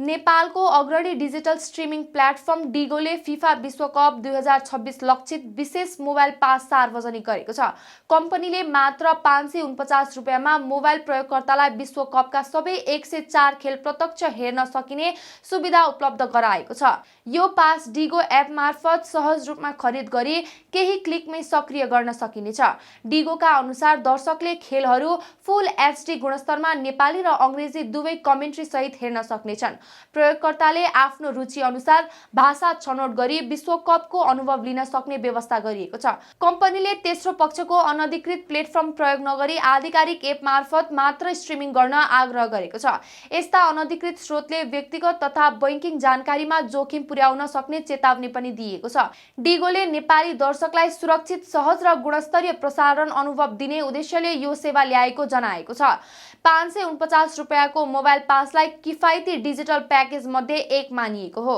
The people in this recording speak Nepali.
नेपालको अग्रणी डिजिटल स्ट्रिमिङ प्लेटफर्म डिगोले फिफा विश्वकप 2026 लक्षित विशेष मोबाइल पास सार्वजनिक गरेको छ। कम्पनीले मात्र 549 रुपियाँमा मोबाइल प्रयोगकर्तालाई विश्वकपका सबै 104 खेल प्रत्यक्ष हेर्न सकिने सुविधा उपलब्ध गराएको छ। यो पास डिगो एप मार्फत सहज रूपमा खरिद गरी केही क्लिकमै सक्रिय गर्न सकिनेछ। डिगोका अनुसार दर्शकले खेलहरू फुल एचडी गुणस्तरमा नेपाली र अङ्ग्रेजी दुवै कमेन्ट्री सहित हेर्न सक्नेछन्। प्रयोगकर्ताले आफ्नो रुचि अनुसार भाषा छनौट गरी विश्वकपको अनुभव लिन सक्ने व्यवस्था गरिएको छ। कम्पनीले तेस्रो पक्षको अनधिकृत प्लेटफर्म प्रयोग नगरी आधिकारिक एप मार्फत मात्र स्ट्रिमिङ गर्न आग्रह गरेको छ। यस्ता अनधिकृत स्रोतले व्यक्तिगत तथा बैंकिङ जानकारीमा जोखिम पुर्याउन सक्ने चेतावनी पनि दिएको छ। डिगोले नेपाली दर्शकलाई सुरक्षित, सहज र गुणस्तरीय प्रसारण अनुभव दिने उद्देश्यले यो सेवा ल्याएको जनाएको छ। 549 रुपियाँको मोबाइल पासलाई किफायती डिजिटल प्याकेज मध्ये एक मानिएको हो।